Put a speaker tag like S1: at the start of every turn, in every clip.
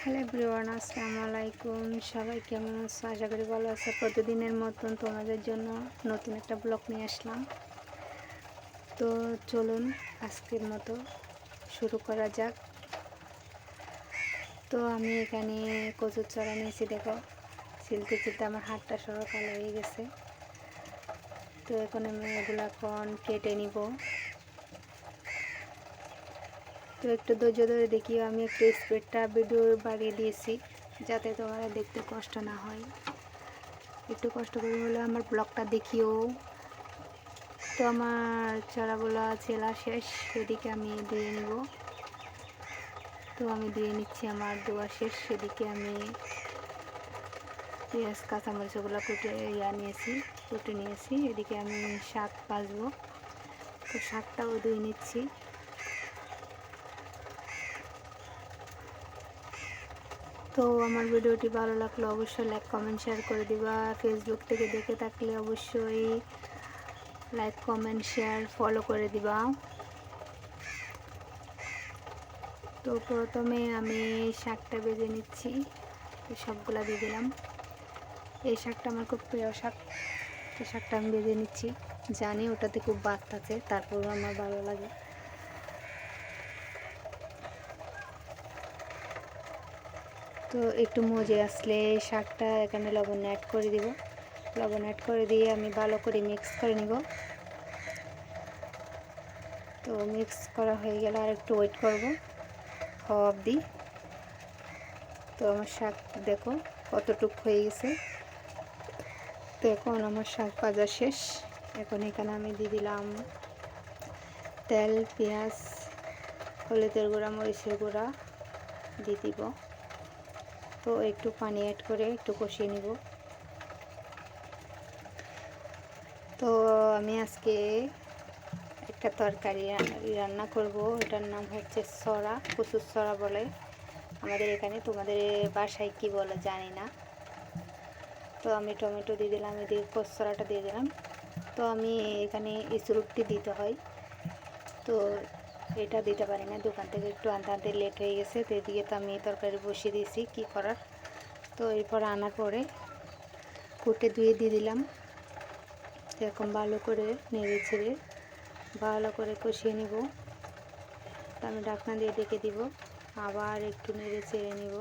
S1: Hello everyone, আসসালামু আলাইকুম। সবাই কেমন আছো? আশা করি ভালো আছো। প্রতিদিনের মতন তোমাদের জন্য নতুন একটা ব্লগ নিয়ে আসলাম। তো চলুন আজকের মতো শুরু করা যাক। তো আমি এখানে কচুর চারা নিয়েছি, দেখো ছিলতে ছিলতে আমার হাতটা সহ কালো হয়ে গেছে। তো এখন আমি এগুলো এখন কেটে নিব। তো একটু ধৈর্য ধরে দেখিও, আমি একটু স্পিডটা ভিডিও বাড়িয়ে দিয়েছি যাতে তোমার দেখতে কষ্ট না হয়। একটু কষ্ট করে হলে আমার ব্লগটা দেখিও। তো আমার চারাগুলো ছেলা শেষ, সেদিকে আমি ধুয়ে নিব। তো আমি ধুয়ে নিচ্ছি, আমার ধোয়া শেষ। সেদিকে আমি পেঁয়াজ কাঁচামরিচগুলো কুটে নিয়েছি। এদিকে আমি শাক ভাজবো, তো শাকটাও ধুয়ে নিচ্ছি। তো আমার ভিডিওটি ভালো লাগলে অবশ্যই লাইক কমেন্ট শেয়ার করে দিবা। ফেসবুক থেকে দেখে থাকলে অবশ্যই লাইক কমেন্ট শেয়ার ফলো করে দিবা। তো প্রথমে আমি শাকটা ভেজে নিচ্ছি, সবগুলা দিয়ে দিলাম। এই শাকটা আমার খুব প্রিয় শাক। এই শাকটা আমি ভেজে নিচ্ছি, জানি ওটাতে খুব বাত আছে, তারপরও আমার ভালো লাগে। তো একটু মজে আসলে শাকটা এখানে লবণ অ্যাড করে দিব। লবণ অ্যাড করে দিয়ে আমি ভালো করে মিক্স করে নিব। তো মিক্স করা হয়ে গেলে আর একটু ওয়েট করব খাওয়া অবধি। তো আমার শাক দেখো কতটুক হয়ে গেছে। তো এখন আমার শাক ভাজা শেষ। এখন এখানে আমি দিয়ে দিলাম তেল, পেঁয়াজ, হলুদের গুঁড়া, মরিচের গুঁড়া দিয়ে দিব। তো একটু পানি অ্যাড করে একটু কষিয়ে নিব। তো আমি আজকে একটা তরকারি রান্না করব, এটার নাম হচ্ছে সরা, কচুর সরা বলে আমাদের এখানে, তোমাদের বাসায় কি বলে জানি না। তো আমি টমেটো দিয়ে দিলাম, এদিকে কচুরাটা দিয়ে দিলাম। তো আমি এখানে ইসরুটটি দিতে হয়, তো এটা দিতে পারি না, দোকান থেকে একটু আনতে আনতে লেট হয়ে গেছে। তো এদিকে তো আমি তরকারি বসিয়ে দিয়েছি, কি করার। তো এরপর আনার পরে কুটে ধুয়ে দিয়ে দিলাম। এরকম ভালো করে নেড়ে ছেড়ে ভালো করে কষিয়ে নিব। তো আমি ঢাকনা দিয়ে ডেকে দিব, আবার একটু নেড়ে ছেড়ে নিব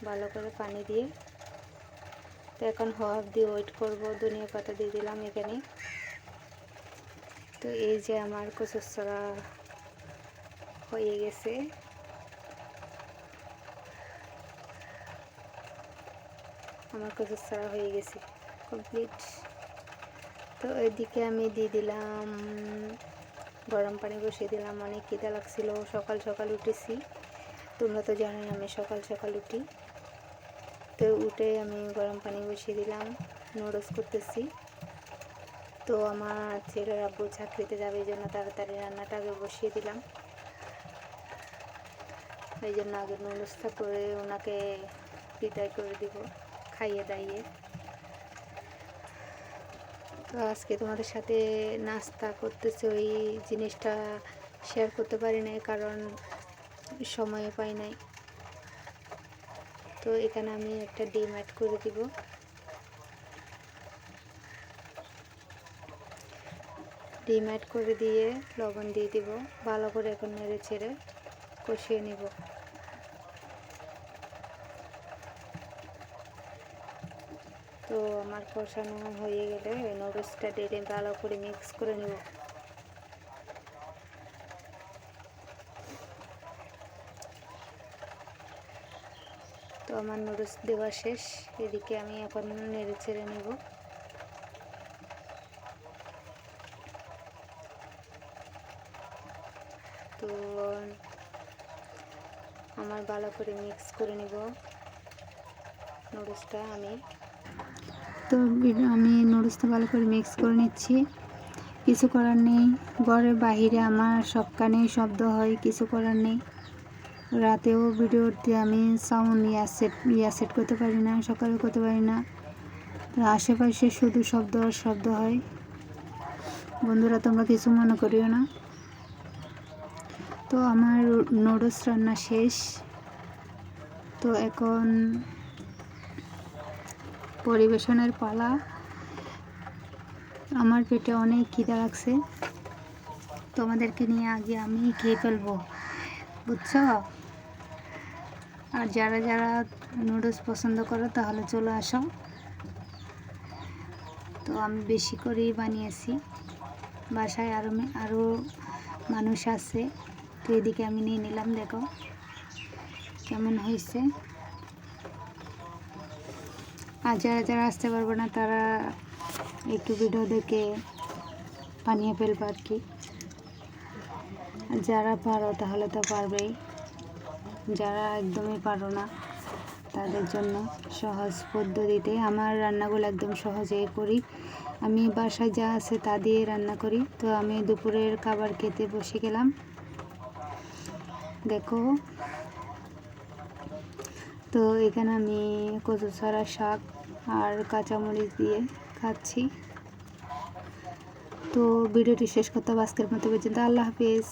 S1: ভালো করে পানি দিয়ে। তো এখন হাফ দিয়ে ওয়েট করব। ধনিয়া পাতা দিয়ে দিলাম এখানে। তো এই যে আমার কচুর ছড়া হয়ে গেছে। আমার কচুর ছড়া হয়ে গেছে কমপ্লিট। তো এদিকে আমি দিয়ে দিলাম গরম পানি, বসিয়ে দিলাম। অনেক খিদে লাগছিল, সকাল সকাল উঠেছি, তোমরা তো জানোই আমি সকাল সকাল উঠি। তো উঠে আমি গরম পানি বসিয়ে দিলাম, নুডলস করতেছি। তো আমার ছেলের আব্বু চাকরিতে যাবে, এই জন্য তাড়াতাড়ি রান্নাটা আগে বসিয়ে দিলাম। এই জন্য আগে নুডলসটা করে ওনাকে বিদায় করে দিব, খাইয়ে দাইয়ে। তো আজকে তোমাদের সাথে নাস্তা করতেছে, ওই জিনিসটা শেয়ার করতে পারি নাই, কারণ সময় পাই নাই। তো এখানে আমি একটা ডিম অ্যাড করে দিব। ডিম অ্যাড করে দিয়ে লবণ দিয়ে দিব, ভালো করে এখন নেড়ে ছেড়ে কষিয়ে নিব। তো আমার কষানো হয়ে গেলে নুডলসটা ঢেলে ভালো করে মিক্স করে নেব। তো আমার নুডলস দেওয়া শেষ, এদিকে আমি এখন নেড়ে ছেড়ে নেব। তো আমার ভালো করে মিক্স করে নেব নুডলসটা। আমি নুডলসটা ভালো করে মিক্স করে নিচ্ছি। কিছু করার নেই, ঘরের বাহিরে আমার সব কানেই শব্দ হয়, কিছু করার নেই। রাতেও ভিডিওতে আমি সাউন্ড সেট করতে পারি না, সকালে করতে পারি না। তো আশেপাশে শুধু শব্দ আর শব্দ হয়। বন্ধুরা তোমরা কিছু মনে করিও না। তো আমার নুডলস রান্না শেষ। তো এখন পরিবেশনের পালা। আমার পেটে অনেক খিদা লাগছে, তোমাদেরকে নিয়ে আগে আমি খেয়ে ফেলবো, বুঝছো? আর যারা যারা নুডলস পছন্দ করো তাহলে চলে আসো। তো আমি বেশি করেই বানিয়েছি, বাসায় আরও মানুষ আছে, তো এদিকে আমি নিয়ে নিলাম। দেখো কেমন হয়েছে। আর যারা যারা আসতে পারবো না তারা একটু ভিডিও দেখে বানিয়ে ফেলবো আর কি। যারা পারো তাহলে তো পারবেই, যারা একদমই পারো না তাদের জন্য সহজ পদ্ধতিতে আমার রান্নাগুলো একদম সহজেই করি। আমি বাসায় যা আছে তা দিয়ে রান্না করি। তো আমি দুপুরের খাবার খেতে বসে গেলাম। দেখো, তো এখানে আমি কচু ছাড়া শাক আর কাঁচামরিচ দিয়ে খাচ্ছি। তো ভিডিওটি শেষ করতে হবে আজকের মতো পর্যন্ত। আল্লাহ হাফিজ।